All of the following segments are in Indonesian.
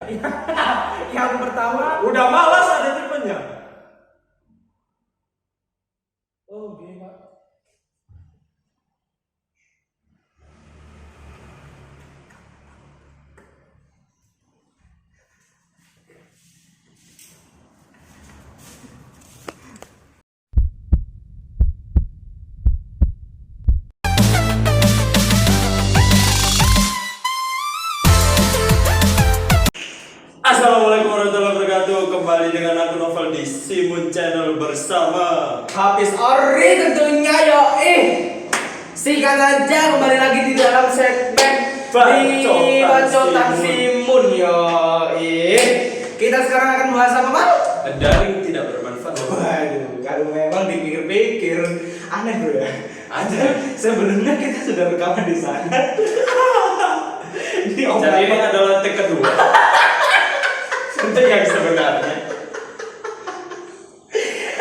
Yang pertama, Udah malas ada tipenya. oh gini Pak. Assalamualaikum warahmatullahi wabarakatuh. Kembali dengan aku Novel di Simun Channel bersama Habis ori tentunya yo singkat saja kembali lagi di dalam segmen Bacotan Simun yo kita sekarang akan bahas apa Pak? daring tidak bermanfaat. Waduh, kalau memang dipikir-pikir aneh bro ya. Ada sebelumnya kita sudah rekaman di sana. Jadi ini adalah take kedua. Untuk yang sebenarnya.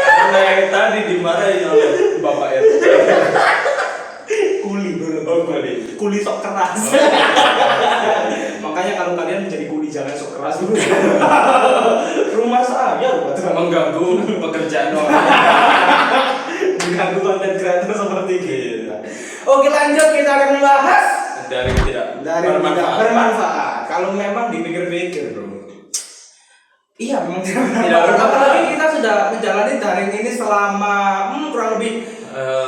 Karena yang tadi dimarahin oleh Bapak RT. kuli bro. Oh, kuli. Kuli sok keras. Makanya kalau kalian menjadi kuli jangan sok keras dulu. Rumah saya loh, Mengganggu pekerjaan orang. mengganggu konten kreator seperti kita. Oke lanjut, kita akan membahas Daring tidak dari tidak bermanfaat. Kalau memang dipikir-pikir bro. Iya memang tidak bermanfaat. Apalagi kita sudah menjalani daring ini selama kurang lebih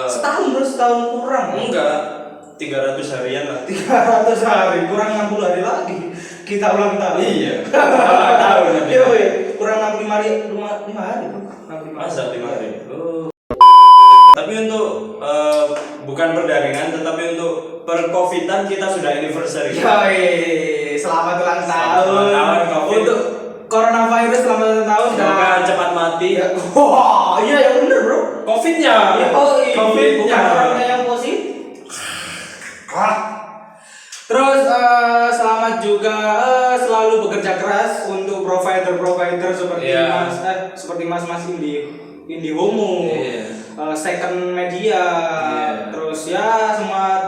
setahun kurang. Enggak, 300 harian lah. 300 hari kurang 60 hari lagi kita ulang tahun. Iya. Ulang tahun nanti. Iya weh, kurang 65 hari, 5 hari bro. 65 Masa 5 hari. Tapi untuk bukan berdaringan, tetapi untuk per-covidan kita sudah anniversary. Yoi, selamat ulang tahun. Selamat tahun, Covid. Untuk coronavirus selamat ulang tahun. Semoga cepat mati. Wah, iya yang bener bro. Covidnya. Covid bukan orangnya yang positif. Terus selamat juga selalu bekerja keras untuk provider seperti seperti mas-mas Indihome, Second Media, terus ya semua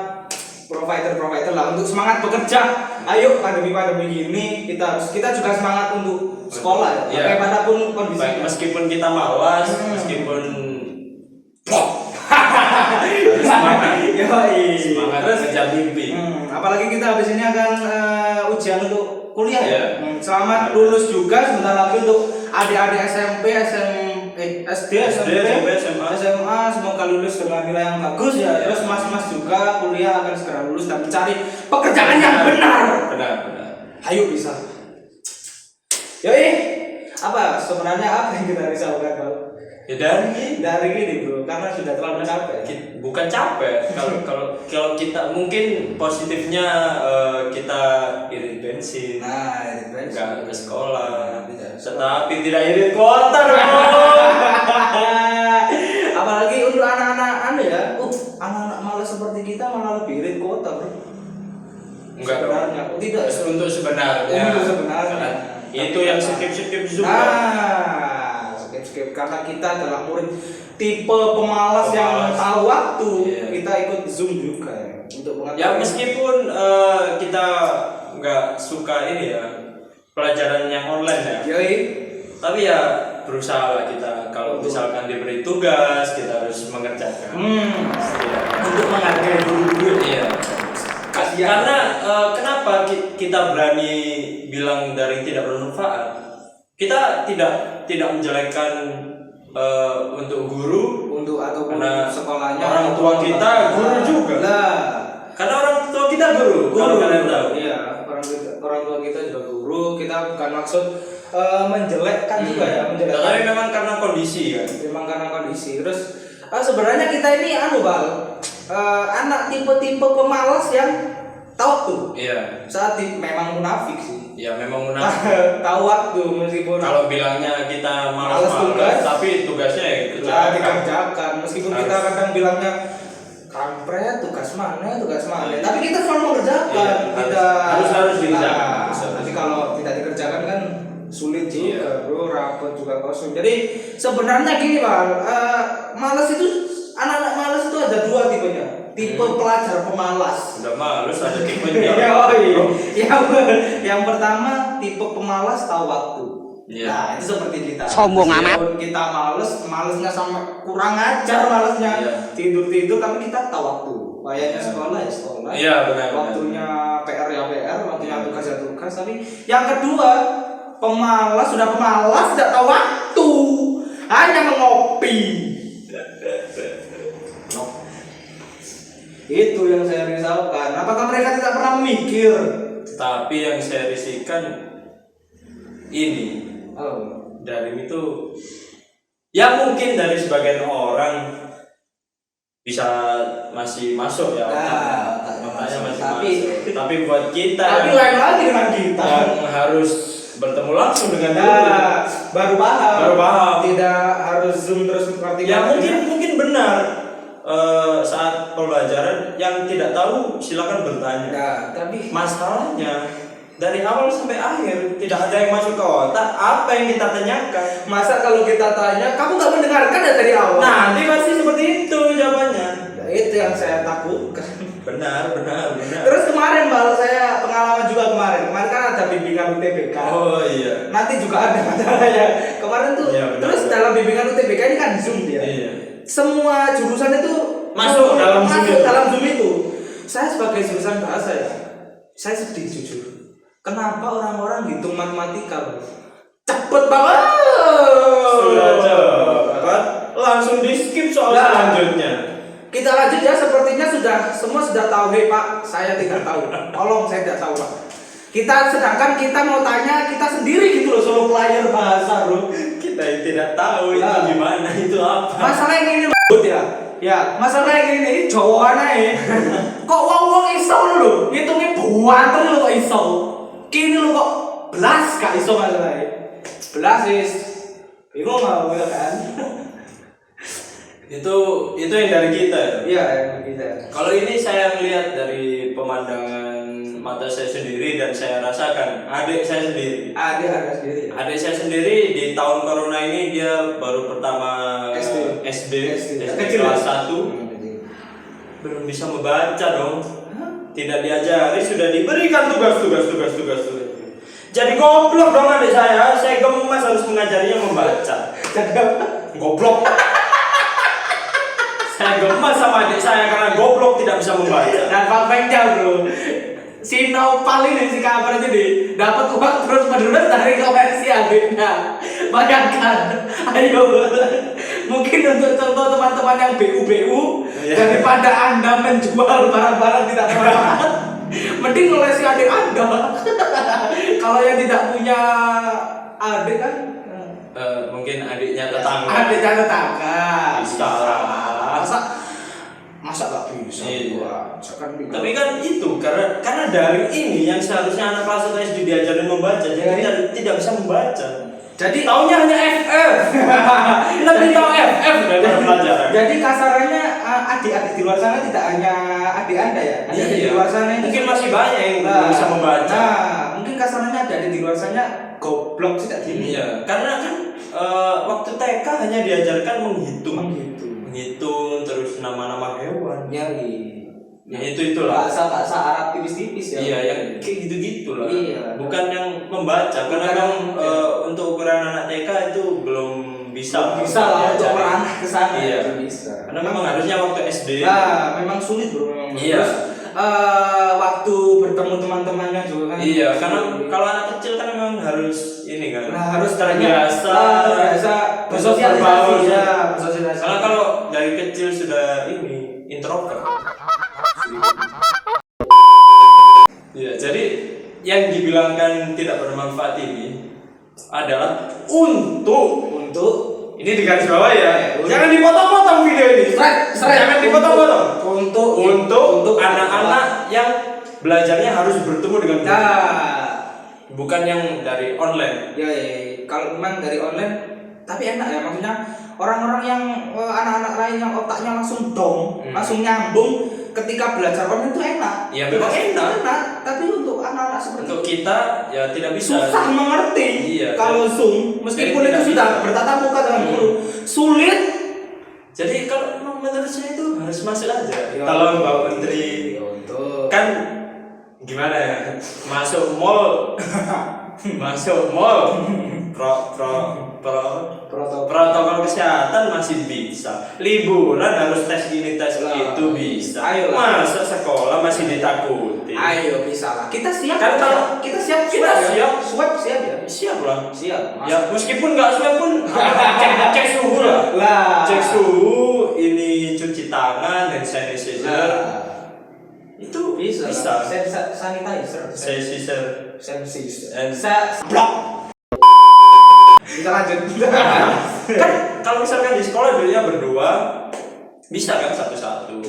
provider lah untuk semangat bekerja. Ayo pandemi gini kita juga semangat untuk sekolah ya. Bagaimanapun kondisi. Meskipun kita malas, meskipun semangat. Semangat Terus kejar mimpi. Apalagi kita habis ini akan ujian untuk kuliah ya. Selamat Iya. lulus juga sebentar lagi untuk adik-adik SMP, SD, SMA, semoga lulus dengan nilai yang bagus ya. Terus mas-mas juga kuliah akan segera lulus dan mencari pekerjaan yang benar. Benar. Ayo bisa. Yoi, sebenarnya apa yang kita risaukan kalau Ya dari ini bro, karena sudah terlalu capek. bukan capek. Kalau kita mungkin positifnya kita irit bensin. Nah, ini Nggak ke sekolah, tetapi tidak irit kotor. Apalagi untuk anak-anak ya, anak-anak malas seperti kita malah lebih irit kota bro. Enggak Sebenarnya, dong. tidak. Untuk sebenarnya. Untuk sebenarnya. Karena itu yang skip juga. Skip karena kita adalah murid tipe pemalas yang tahu waktu. Kita ikut Zoom juga ya untuk mengetahui. Ya meskipun kita nggak suka ini ya pelajaran yang online ya. Yoi. Tapi ya berusaha lah kita kalau misalkan diberi tugas kita harus mengerjakan. Untuk menghargai dulu. Iya. Karena kenapa kita berani bilang daring tidak bermanfaat? Kita tidak menjelekkan untuk guru, ataupun sekolahnya, orang tua kita guru juga. Lah, karena orang tua kita guru. Kalau kalian tahu. Iya, orang tua kita juga guru. Kita bukan maksud menjelekkan juga ya, menjelekkan. Tapi memang karena kondisi kan. Memang karena kondisi. Terus sebenarnya kita ini anak tipe-tipe pemalas yang tahu tuh. Iya. Memang munafik sih. Ya memang munafik. Tahu waktu meskipun kalau bilangnya kita malas tugas, tapi tugasnya ya dikerjakan. Meskipun kita kadang bilangnya kampret, tugas mana, tapi kita selalu mengerjakan. Kita harus dikerjakan. Tapi kalau tidak dikerjakan kan sulit juga, bro. Rapot juga kosong. Jadi sebenarnya gini bang, anak-anak malas itu ada dua tipenya. tipe pelajar pemalas. Udah males ada tipenya. Yang pertama tipe pemalas tahu waktu. Nah, itu seperti kita. Sombong amat. Kita malesnya sampai kurang ajar malesnya. Tidur tapi kita tahu waktu. Kayaknya sekolah ya sekolah. Iya, benar. Waktunya PR ya PR, waktunya tugas ya tugas. Tapi yang kedua, sudah pemalas tidak tahu waktu. Hanya mengopi. Itu yang saya risaukan. Apakah mereka tidak pernah memikir? Tapi yang saya risihkan ini dari itu ya mungkin dari sebagian orang bisa masih masuk ya. Makanya masih masuk. Tapi buat kita tapi lain lagi dengan kita yang harus bertemu langsung dengan baru paham. Tidak harus zoom terus seperti ya mungkin benar. Saat pembelajaran yang tidak tahu silakan bertanya. Nah, tapi masalahnya dari awal sampai akhir tidak ada yang masuk ke otak apa yang kita tanyakan. Masa kalau kita tanya, kamu nggak mendengarkan ya dari awal? Nanti pasti seperti itu jawabannya. Ya, itu yang saya takutkan. Benar. Terus kemarin saya pengalaman juga kemarin kan ada bimbingan UTBK. Oh iya. Nanti juga ada masalahnya. Kemarin tuh iya, terus dalam bimbingan UTBK ini kan Zoom dia. Iya. Semua jurusan itu masuk dalam Zoom itu. Saya sebagai jurusan bahasa ya, saya sedih jujur. Kenapa orang-orang hitung matematika cepet banget? Sudah cepet, langsung di skip soal selanjutnya. Kita lanjut ya, sepertinya semua sudah tahu. Hei Pak, saya tidak tahu. Tolong, saya tidak tahu Pak. Sedangkan kita mau tanya kita sendiri gitu loh, solo player bahasa bro. Kita tidak tahu itu gimana, itu apa. Masalah yang ini ya masalah yang ini Jawa aneh. Kok wong iso lho, ngitungnya buatan lho kok iso. Kini lho kok belas gak iso masalahnya. Belas is bingung mau kan. itu yang dari kita. Iya, yang kita. Kalau ini saya melihat dari pemandangan mata saya sendiri dan saya rasakan adik saya sendiri. Adik saya sendiri di tahun corona ini dia baru pertama SD kelas 1. Belum bisa membaca dong. Tidak diajari, sudah diberikan tugas. Jadi goblok dong adik saya gemas harus mengajarinya membaca. Jadi Goblok. Saya gemas sama adik saya karena goblok tidak bisa membaca. Dan faktanya bro, si Nopal ini si kabar jadi dapat uang terus menerus dari komersi adiknya. Bayangkan, ayo mungkin untuk contoh teman-teman yang BU daripada anda menjual barang-barang tidak bermanfaat, mending ngolesi adik anda. Kalau yang tidak punya adik kan, mungkin adiknya tetangga. Bisa. Masa gak bisa? Iya. Tapi kan itu karena dari ini yang seharusnya anak kelas 1 SD diajarin membaca, jadi tidak bisa membaca. Jadi taunya hanya FF. Lebih tahu FF daripada pelajaran. Jadi kasarannya adik-adik di luar sana tidak hanya adik anda ya. Adik di luar sana mungkin masih banyak yang belum bisa membaca. Mungkin kasarannya adik di luar sana goblok tidak gini. Iya, karena kan waktu TK hanya diajarkan menghitung terus nama-nama hewan. Ya, itulah. Bahasa Arab tipis-tipis ya. Iya, yang kayak gitu-gitu lah. Iya. Bukan yang membaca, karena memang untuk ukuran anak TK itu belum bisa lah untuk merangkak ke sana. Iya. Bisa. Karena memang harusnya waktu SD. Memang sulit bro. Iya. Terus, waktu bertemu teman-temannya juga kan. Iya, karena kalau anak kecil kan memang harus ini kan. Harus terbiasa bersosialisasi. Karena kalau dari kecil sudah introvert. Iya, jadi yang dibilangkan tidak bermanfaat ini adalah untuk ini di garis bawah ya. Jangan dipotong-potong video ini. Jangan dipotong-potong. Untuk anak-anak yang belajarnya harus bertemu dengan guru. Bukan yang dari online. Ya, kalau memang dari online tapi enak ya, maksudnya orang-orang yang anak-anak lain yang otaknya langsung langsung nyambung ketika belajar online itu enak. Ya memang enak. Tapi untuk anak-anak seperti untuk kita ya tidak bisa. Susah mengerti. Iya. Kalau Zoom meskipun itu sudah bertatap muka dengan guru, sulit. Jadi kalau memang menurut saya itu harus masuk aja. Yo. Kalau Mbak Menteri Untuk kan gimana ya, masuk mall masuk mall protokol kesehatan masih bisa, liburan harus tes ini tes itu bisa. Ayo masa sekolah masih ditakuti. Ayo bisa lah, kita siap Kan kalau kita siap swab siap ya, siap lah. siap Ya meskipun nggak swab pun cek suhu lah. Cek suhu, ini cuci tangan, hand sanitizer. Itu bisa. Sanitizer. Blok. Kita lanjut. Kan kalau misalkan di sekolah dulunya berdua bisa kan satu-satu.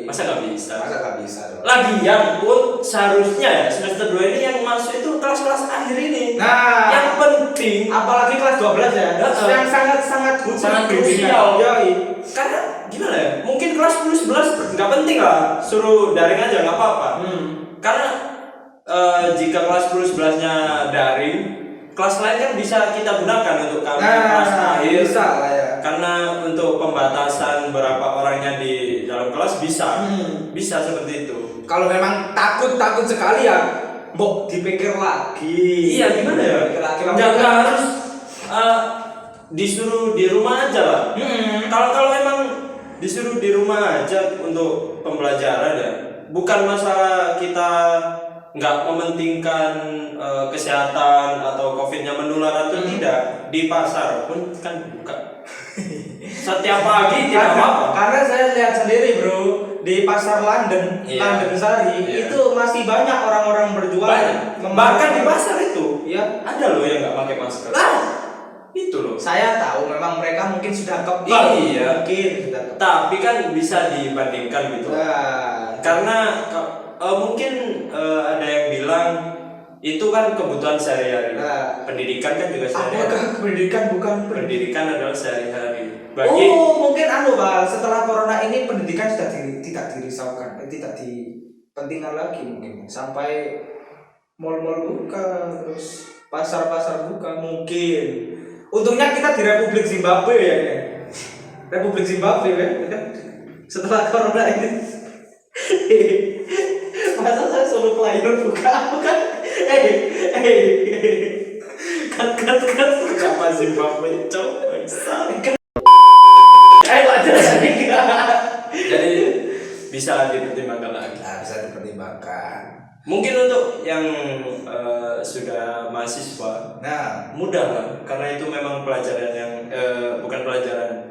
Masa nggak bisa? Dong. Lagian pun seharusnya ya semester 2 ini yang masuk itu kelas-kelas akhir ini. Nah, yang penting apalagi kelas 12 ya. Yang sangat krusial. Karena gimana ya? Mungkin kelas 10 11 nggak penting lah, suruh daring aja nggak apa-apa. Karena jika kelas 10 11-nya daring, kelas lain kan bisa kita gunakan untuk kelas akhir. Bisa lah ya. Karena untuk pembatasan berapa orangnya di dalam kelas bisa. Bisa seperti itu. Kalau memang takut sekali ya, mbok dipikir lagi. Iya, gimana ya? Jangan harus disuruh di rumah aja lah. Kalau memang disuruh di rumah aja untuk pembelajaran ya, bukan masalah kita nggak mementingkan kesehatan atau COVID-nya menular atau tidak. Di pasar pun kan buka setiap pagi tidak apa-apa. Karena saya lihat sendiri bro, di pasar London, London Sari itu masih banyak orang-orang berjualan. Bahkan di pasar itu ya ada loh yang nggak pakai masker. Itu loh. Saya tahu memang mereka mungkin sudah kebal. Mungkin sudah kebal. Tapi kan bisa dibandingkan gitu. Karena mungkin ada yang bilang itu kan kebutuhan sehari-hari. Pendidikan kan juga sehari-hari. Apakah pendidikan adalah sehari-hari. Mungkin Bang, setelah corona ini pendidikan sudah tidak dirisaukan, tidak dipentingkan lagi mungkin. Sampai mal-mal buka, terus pasar-pasar buka mungkin. Untungnya kita di Republik Zimbabwe ya. Republik Zimbabwe kan. Setelah corona ini. Masa saya solo player buka kan? Kat Kenapa Zimbabwe coba? Jadi bisa dipertimbangkan lagi. Bisa dipertimbangkan. Mungkin untuk yang sudah mahasiswa, mudah lah, karena itu memang pelajaran yang bukan pelajaran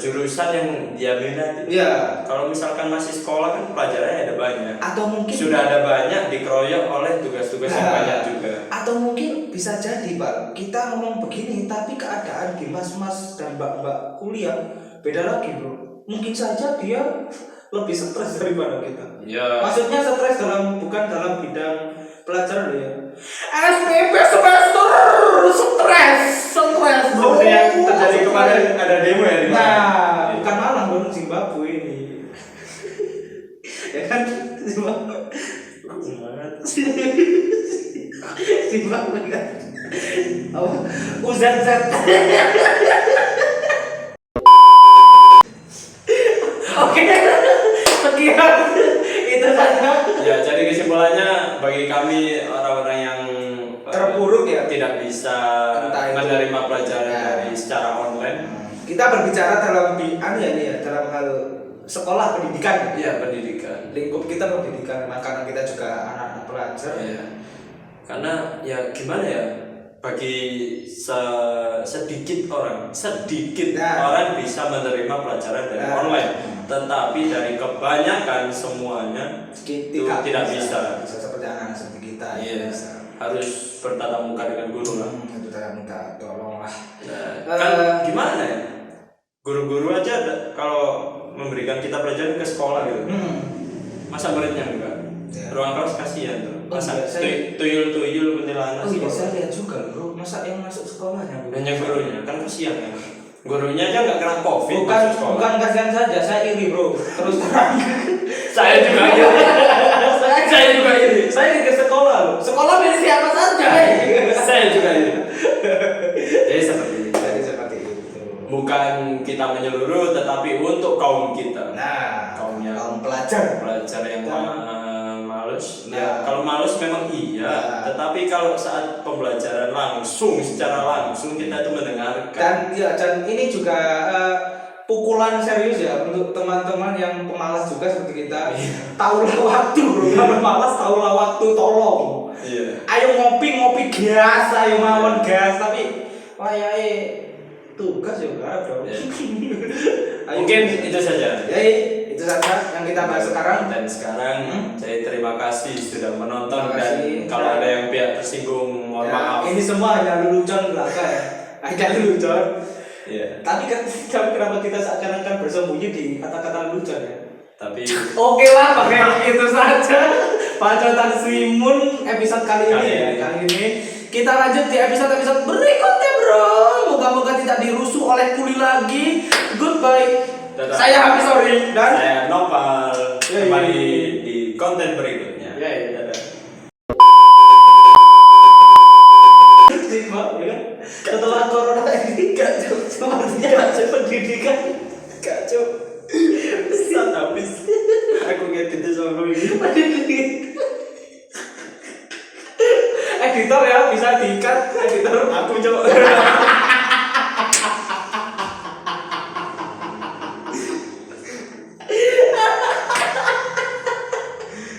jurusan yang dia minat. Iya. Kalau misalkan masih sekolah kan pelajarannya ada banyak. Atau mungkin sudah ada banyak dikeroyok oleh tugas-tugas yang banyak juga. Atau mungkin bisa jadi Pak, kita ngomong begini tapi keadaan di mas-mas dan mbak-mbak kuliah beda lagi bro. Mungkin saja dia lebih stres daripada kita. Iya. Maksudnya stres bukan dalam bidang pelajaran ya. SPP semester stres. Seperti yang terjadi kemarin ada demo ya di mana? Bukan Malang dong, Zimbabwe ini. Ya kan Zimbabwe. Zimbabwe kan. UZZ. Oke. Sekian itu saja. Ya, jadi kesimpulannya bagi kami orang-orang yang terpuruk ya, tidak bisa menerima pelajaran dari secara online. Kita berbicara dalam dalam hal sekolah pendidikan. Iya, pendidikan. Lingkup kita pendidikan, karena kita juga anak-anak pelajar. Iya. Karena ya gimana ya? Bagi sedikit orang bisa menerima pelajaran dari online, tetapi dari kebanyakan semuanya tidak bisa. Seperti anak-anak seperti kita. Iya. Harus bertatap muka dengan guru lah. Bertatap muka, tolonglah. Kan gimana ya? Guru-guru aja kalau memberikan kita pelajaran ke sekolah gitu. Masa muridnya enggak? Ruang kelas kasihan tuh. Masa tuyul kuntilanak. Saya lihat juga bro, masa yang masuk sekolahnya bro? Hanya gurunya, kan kasihan kan. Gurunya aja nggak kena COVID. Bukan kasihan saja, saya iri bro. Terus terang. Saya juga iri. Saya iri ke sekolah loh. Sekolah pilih siapa saja. Saya juga iri. Jadi seperti itu. Bukan kita tidak menyeluruh, tetapi untuk kaum kita. Nah, kaum pelajar yang males. Nah. Ya, kalau males memang iya, Nah. tetapi kalau saat pembelajaran langsung, secara langsung kita itu mendengarkan. Dan ini juga pukulan serius ya untuk teman-teman yang pemalas juga seperti kita. Taulah waktu, bro. Kalau malas taulah waktu, tolong. Iya. Ayo ngopi gas, ayo mawon gas, tapi wayahe tugas juga bro. Iya. Ayo. Mungkin itu saja. Ya, itu saja yang kita bahas sekarang. Dan sekarang saya terima kasih sudah menonton. Terima kasih. Dan kalau ada yang pihak tersinggung, mohon Ya, maaf. ini semua hanya lelucon belaka ya. Hanya lelucon. Iya. Tapi kenapa kita seakan-akan bersembunyi di kata-kata lelucon ya? Tapi Oke lah, pakai itu saja Pacotan Swimun episode kali ini. Kita lanjut di episode berikutnya bro. Moga-moga tidak dirusuh oleh kuli lagi. Goodbye. Dadah. Saya Hafiz Sorry dan saya Nopal. Yeay. Kembali di konten berikutnya. ya dadah. Setelah corona ini kacau, sepertinya kacau pendidikan, kacau. Saat habis aku ngedit sama ini. Editor ya bisa diikat, editor Aku coba